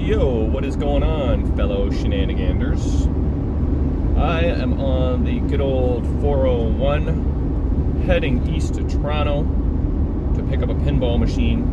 Yo, what is going on, fellow Shenaniganders? I am on the good old 401 heading east to Toronto to pick up a pinball machine,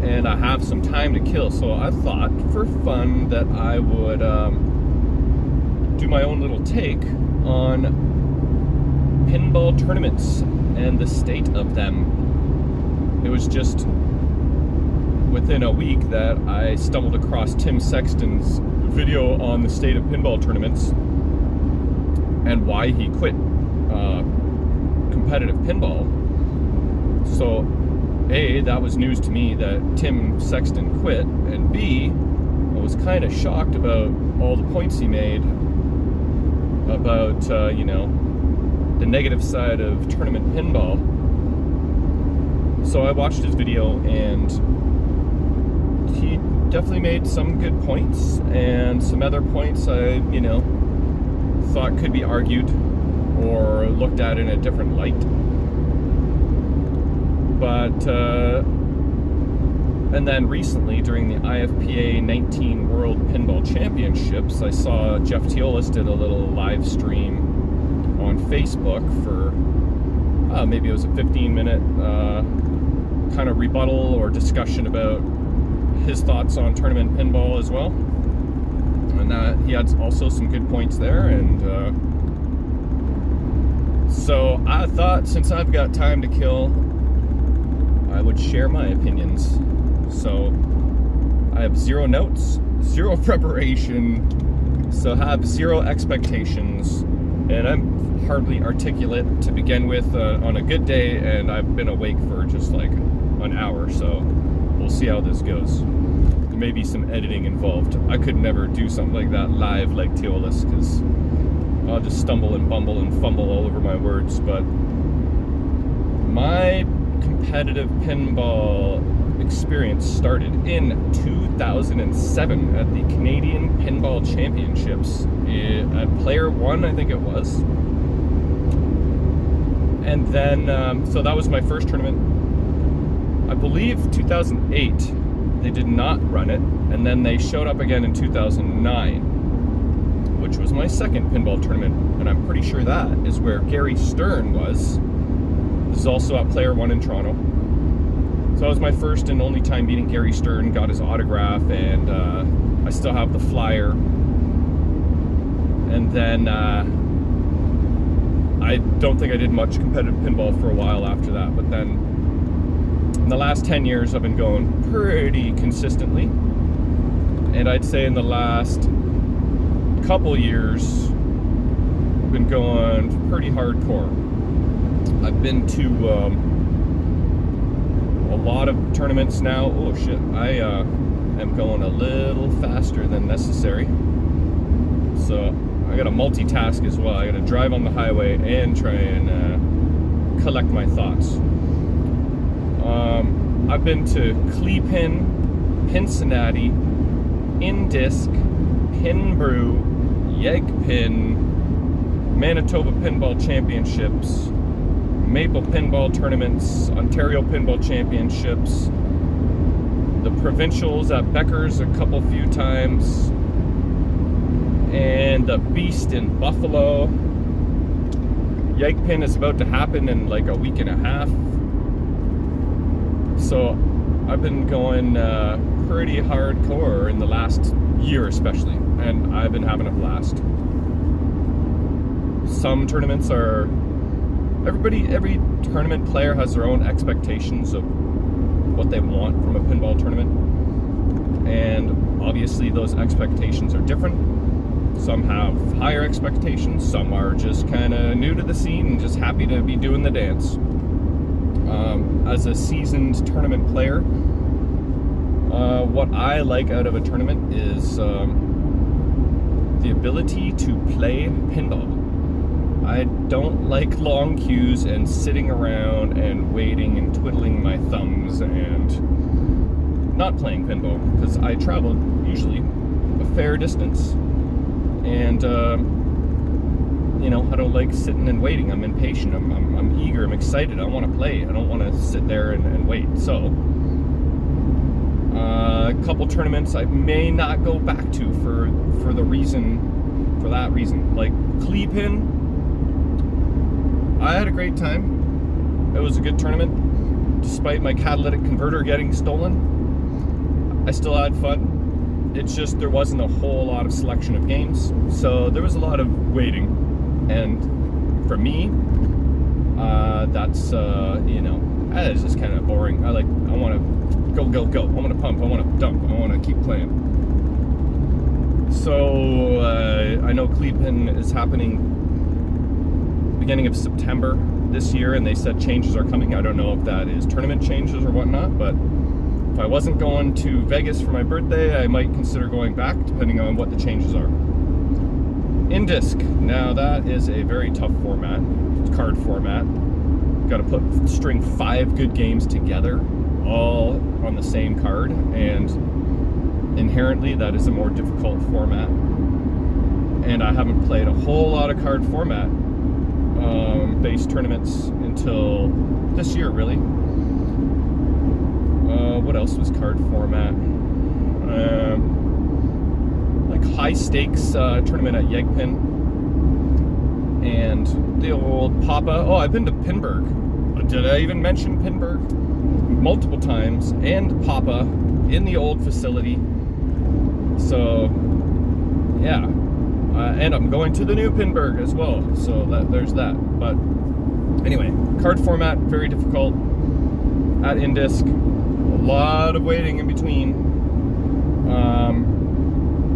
and I have some time to kill, so I thought for fun that I would do my own little take on pinball tournaments and the state of them. It was just within a week that I stumbled across Tim Sexton's video on the state of pinball tournaments and why he quit competitive pinball. So A, that was news to me that Tim Sexton quit, and B, I was kind of shocked about all the points he made about the negative side of tournament pinball. So I watched his video, and he definitely made some good points, and some other points I, thought could be argued or looked at in a different light. But, and then recently during the IFPA 19 World Pinball Championships, I saw Jeff Teolis did a little live stream on Facebook for, maybe it was a 15-minute kind of rebuttal or discussion about his thoughts on tournament pinball as well, and he had also some good points there. And so I thought, since I've got time to kill, I would share my opinions. So I have zero notes, zero preparation, so I have zero expectations, and I'm hardly articulate to begin with on a good day, and I've been awake for just like an hour, so we'll see how this goes. There may be some editing involved. I could never do something like that live like Teolis, because I'll just stumble and bumble and fumble all over my words. But my competitive pinball experience started in 2007 at the Canadian Pinball Championships at Player One, I think it was. And then, so that was my first tournament. I believe 2008 they did not run it, and then they showed up again in 2009, which was my second pinball tournament, and I'm pretty sure that is where Gary Stern was. This is also at Player One in Toronto. So that was my first and only time meeting Gary Stern, got his autograph, and I still have the flyer. And then I don't think I did much competitive pinball for a while after that, but then in the last 10 years, I've been going pretty consistently. And I'd say in the last couple years, I've been going pretty hardcore. I've been to a lot of tournaments now. Oh shit, I am going a little faster than necessary. So I gotta multitask as well. I gotta drive on the highway and try and collect my thoughts. I've been to Cleapin, Pinside, In-Disc, Pinbrew, Yegpin, Manitoba Pinball Championships, Maple Pinball Tournaments, Ontario Pinball Championships, the Provincials at Becker's a few times, and the Beast in Buffalo. Yegpin is about to happen in like a week and a half. So I've been going pretty hardcore in the last year especially, and I've been having a blast. Some tournaments are, every tournament player has their own expectations of what they want from a pinball tournament, and obviously those expectations are different. Some have higher expectations, some are just kind of new to the scene and just happy to be doing the dance. As a seasoned tournament player, what I like out of a tournament is the ability to play pinball. I don't like long queues and sitting around and waiting and twiddling my thumbs and not playing pinball, because I travel usually a fair distance, and I don't like sitting and waiting. I'm impatient. I'm eager. I'm excited. I want to play. I don't want to sit there and wait. So couple tournaments I may not go back to for that reason. Like Cleepin, I had a great time. It was a good tournament, despite my catalytic converter getting stolen. I still had fun. It's just there wasn't a whole lot of selection of games, so there was a lot of waiting. And for me, that's it's just kind of boring. I want to go. I want to pump. I want to dump. I want to keep playing. So I know Cleveland is happening beginning of September this year, and they said changes are coming. I don't know if that is tournament changes or whatnot, but if I wasn't going to Vegas for my birthday, I might consider going back, depending on what the changes are. In disc, now that is a very tough format, card format. Got to string 5 good games together, all on the same card, and inherently that is a more difficult format. And I haven't played a whole lot of card format based tournaments until this year, really. What else was card format? Like high stakes tournament at Yegpin, and the old Papa. Oh, I've been to Pinburg. Did I even mention Pinburg? Multiple times, and Papa in the old facility. So yeah, and I'm going to the new Pinburg as well. So there's that. But anyway, card format, very difficult. At Indisc, a lot of waiting in between,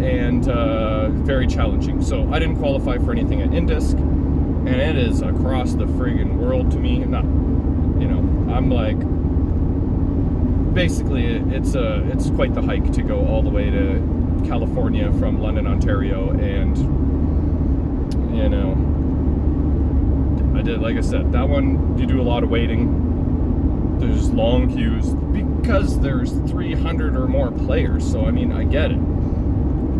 and very challenging. So I didn't qualify for anything at Indisc, and it is across the friggin' world to me. I'm like, basically it's quite the hike to go all the way to California from London, Ontario, and like I said, that one you do a lot of waiting. There's long queues because there's 300 or more players, so I mean, I get it.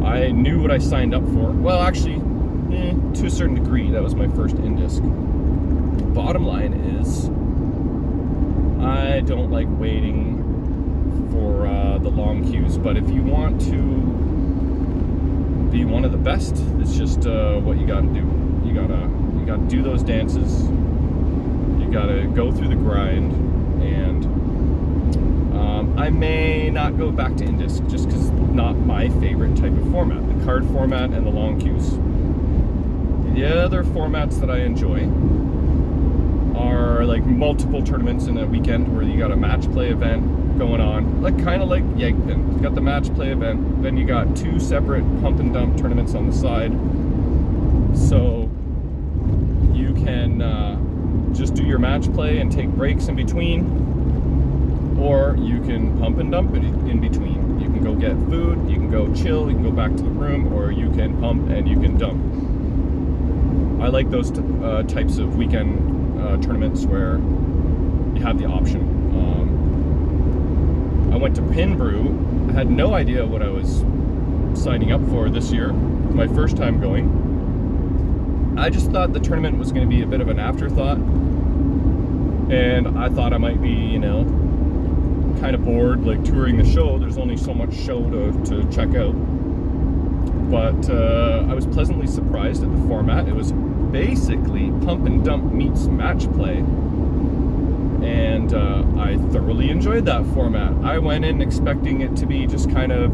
I knew what I signed up for. Well, actually, to a certain degree, that was my first Indisc. Bottom line is, I don't like waiting for the long queues, but if you want to be one of the best, it's just what you gotta do. You gotta do those dances. You gotta go through the grind, and I may not go back to Indisc just because it's not my favorite type of format, the card format and the long queues. The other formats that I enjoy are like multiple tournaments in a weekend where you got a match play event going on, kind of like Yegpin. You got the match play event, then you got 2 separate pump and dump tournaments on the side, so you can just do your match play and take breaks in between, or you can pump and dump in between. You can go get food, you can go chill, you can go back to the room, or you can pump and you can dump. I like those types of weekend tournaments where you have the option. I went to Pinbrew. I had no idea what I was signing up for this year. My first time going. I just thought the tournament was going to be a bit of an afterthought, and I thought I might be, kind of bored, like touring the show. There's only so much show to check out. But I was pleasantly surprised at the format. It was basically pump and dump meets match play, and I thoroughly enjoyed that format. I went in expecting it to be just kind of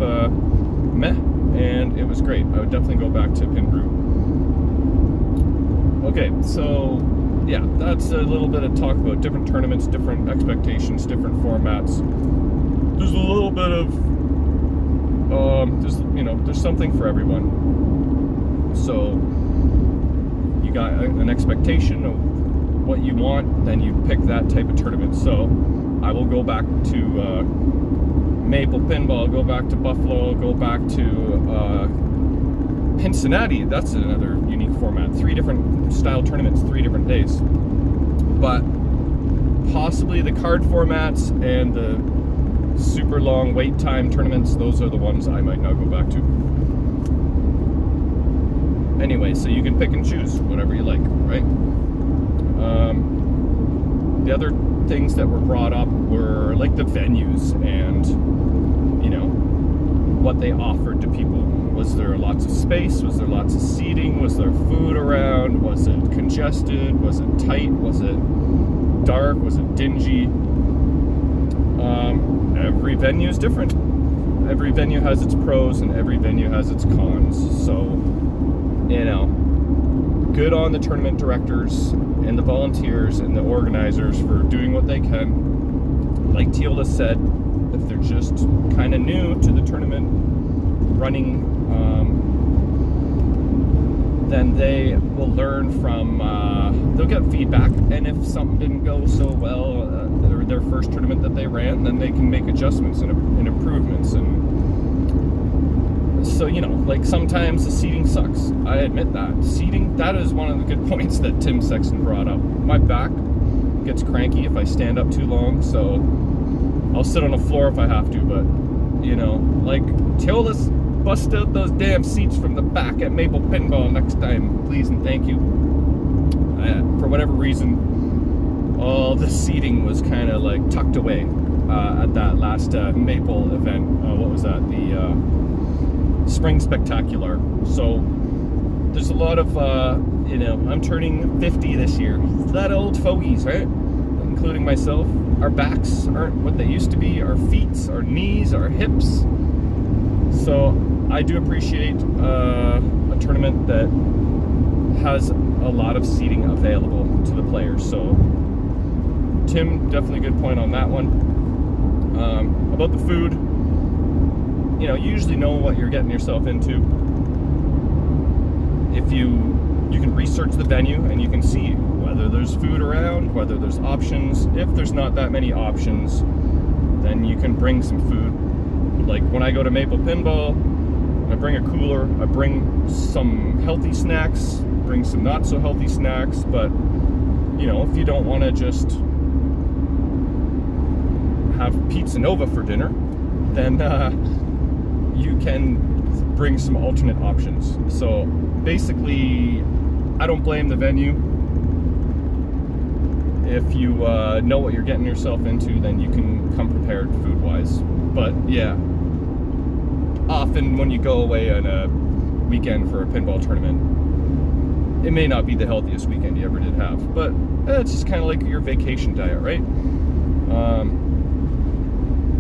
meh, and it was great. I would definitely go back to Pinbrew. Okay, so yeah, that's a little bit of talk about different tournaments, different expectations, different formats. There's a little bit of there's something for everyone. So you got an expectation of what you want, then you pick that type of tournament. So I will go back to Maple Pinball, go back to Buffalo, go back to Pinside. That's another unique format. 3 different style tournaments, 3 different days. But possibly the card formats and the super long wait time tournaments, those are the ones I might not go back to. Anyway, so you can pick and choose whatever you like, right? The other things that were brought up were like the venues, and what they offered to people. Was there lots of space? Was there lots of seating? Was there food around? Was it congested? Was it tight? Was it dark? Was it dingy? Every venue is different. Every venue has its pros and every venue has its cons. So, good on the tournament directors and the volunteers and the organizers for doing what they can. Like Teola said, if they're just kind of new to the tournament running, then they will learn from, they'll get feedback, and if something didn't go so well, their first tournament that they ran, then they can make adjustments and improvements. And so, like sometimes the seating sucks. I admit that. Seating, that is one of the good points that Tim Sexton brought up. My back gets cranky if I stand up too long, so I'll sit on the floor if I have to, but, like, Teola's bust out those damn seats from the back at Maple Pinball next time, please and thank you. For whatever reason, all the seating was kind of like tucked away at that last Maple event. What was that? The Spring Spectacular. So there's a lot of, I'm turning 50 this year. A lot of old fogies, right? Including myself. Our backs aren't what they used to be. Our feet, our knees, our hips. So I do appreciate a tournament that has a lot of seating available to the players. So Tim, definitely a good point on that one. About the food, you usually know what you're getting yourself into. If you can research the venue and you can see whether there's food around, whether there's options. If there's not that many options, then you can bring some food. Like when I go to Maple Pinball, I bring a cooler, I bring some healthy snacks, bring some not so healthy snacks, but if you don't want to just have Pizza Nova for dinner, then you can bring some alternate options. So basically, I don't blame the venue. If you know what you're getting yourself into, then you can come prepared food-wise. But yeah, often when you go away on a weekend for a pinball tournament, it may not be the healthiest weekend you ever did have, but it's just kind of like your vacation diet, right?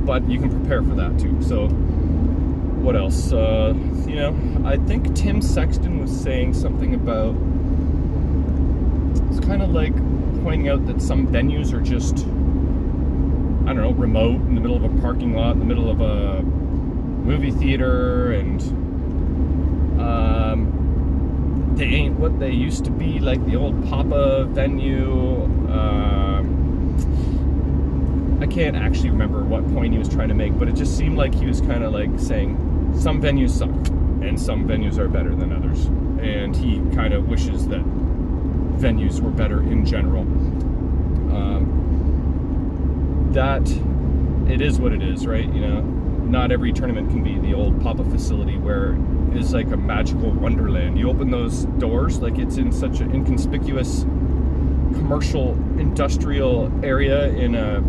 But you can prepare for that too. So what else? I think Tim Sexton was saying something about, it's kind of like pointing out that some venues are just, remote, in the middle of a parking lot, in the middle of a movie theater, and they ain't what they used to be, like the old Papa venue. I can't actually remember what point he was trying to make, but it just seemed like he was kind of like saying some venues suck and some venues are better than others, and he kind of wishes that venues were better in general. That it is what it is, right? Not every tournament can be the old Papa facility where it's like a magical wonderland. You open those doors like it's in such an inconspicuous commercial industrial area in a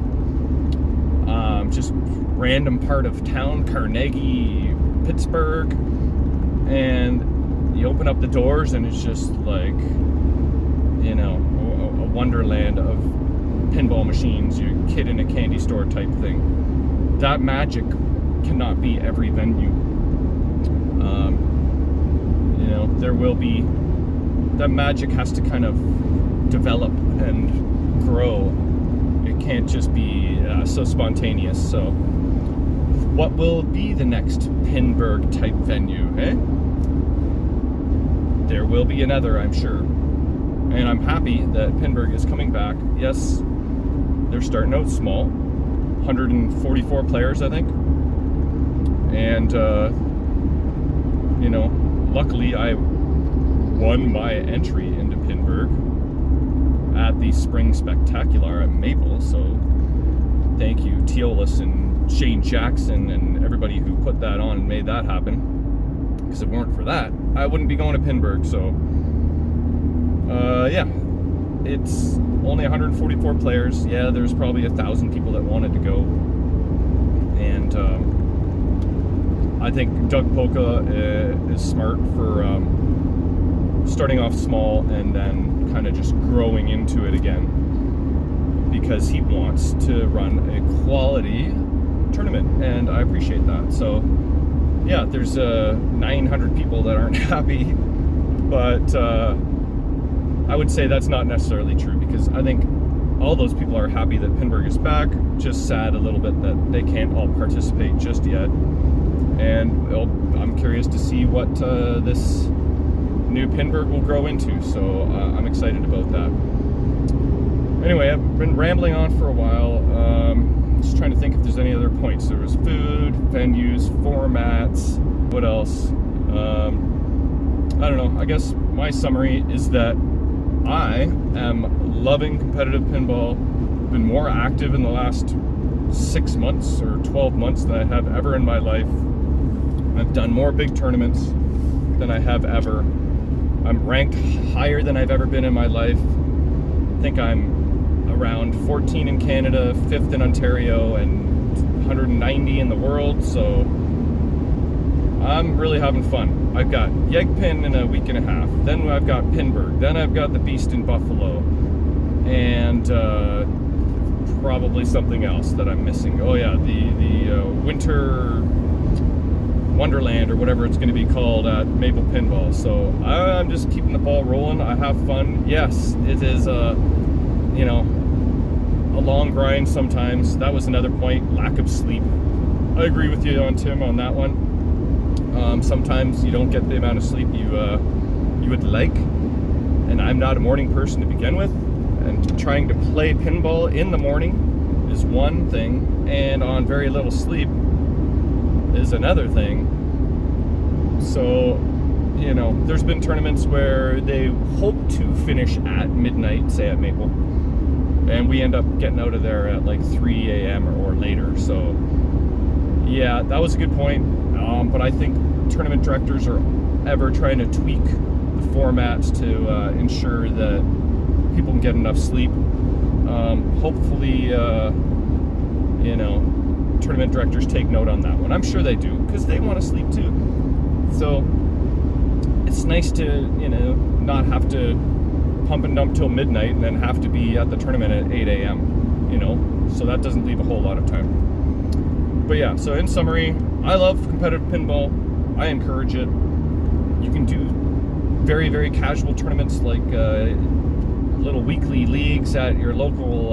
just random part of town, Carnegie, Pittsburgh, and you open up the doors and it's just like, a wonderland of pinball machines, you kid in a candy store type thing. That magic cannot be every venue. There will be, that magic has to kind of develop and grow. It can't just be so spontaneous. So what will be the next Pinburg type venue, eh? There will be another, I'm sure. And I'm happy that Pinburg is coming back. Yes, they're starting out small, 144 players, I think. And, luckily I won my entry into Pinburg at the Spring Spectacular at Maple. So thank you, Teolis and Shane Jackson and everybody who put that on and made that happen. Because if it weren't for that, I wouldn't be going to Pinburg. So, yeah, it's only 144 players. Yeah, there's probably 1,000 people that wanted to go. And I think Doug Polka is smart for starting off small and then kind of just growing into it again, because he wants to run a quality tournament, and I appreciate that. So yeah, there's 900 people that aren't happy, but I would say that's not necessarily true, because I think all those people are happy that Pinburg is back, just sad a little bit that they can't all participate just yet. And I'm curious to see what this new Pinburg will grow into, so I'm excited about that. Anyway, I've been rambling on for a while, just trying to think if there's any other points. There was food, venues, formats, what else? I don't know, I guess my summary is that I am loving competitive pinball. Been more active in the last 6 months or 12 months than I have ever in my life. I've done more big tournaments than I have ever. I'm ranked higher than I've ever been in my life. I think I'm around 14 in Canada, 5th in Ontario, and 190 in the world, so I'm really having fun. I've got Yegpin in a week and a half, then I've got Pinburg, then I've got the Beast in Buffalo, and probably something else that I'm missing. Oh yeah, the Winter Wonderland, or whatever it's going to be called, at Maple Pinball. So I'm just keeping the ball rolling. I have fun. Yes, it is you know, a long grind sometimes. That was another point, lack of sleep. I agree with you on Tim on that one. Sometimes you don't get the amount of sleep you would like, and I'm not a morning person to begin with, and trying to play pinball in the morning is one thing, and on very little sleep is another thing. So, you know, there's been tournaments where they hope to finish at midnight, say at Maple, and we end up getting out of there at like 3 a.m. or later. So yeah, that was a good point. But I think tournament directors are ever trying to tweak the formats to ensure that people can get enough sleep. Hopefully, you know, tournament directors take note on that one. I'm sure they do, because they want to sleep too. So it's nice to, you know, not have to pump and dump till midnight and then have to be at the tournament at 8 a.m., you know, so that doesn't leave a whole lot of time. But yeah, so in summary, I love competitive pinball. I encourage it. You can do very, very casual tournaments like little weekly leagues at your local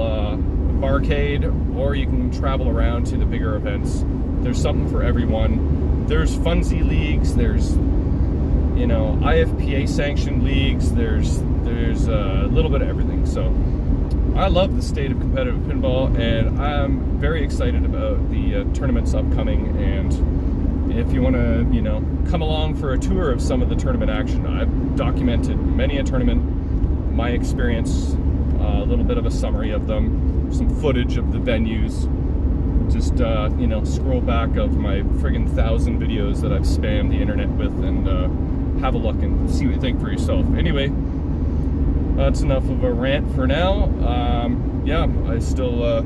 barcade, or you can travel around to the bigger events. There's something for everyone. There's funsy leagues, there's, you know, IFPA sanctioned leagues, there's a little bit of everything. So I love the state of competitive pinball, and I'm very excited about the tournaments upcoming. And if you want to, you know, come along for a tour of some of the tournament action, I've documented many a tournament, my experience, a little bit of a summary of them, some footage of the venues. Just, you know, scroll back of my friggin' 1,000 videos that I've spammed the internet with, and have a look and see what you think for yourself. Anyway, that's enough of a rant for now. Yeah, I still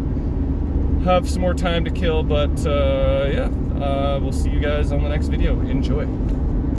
have some more time to kill, but yeah, we'll see you guys on the next video. Enjoy.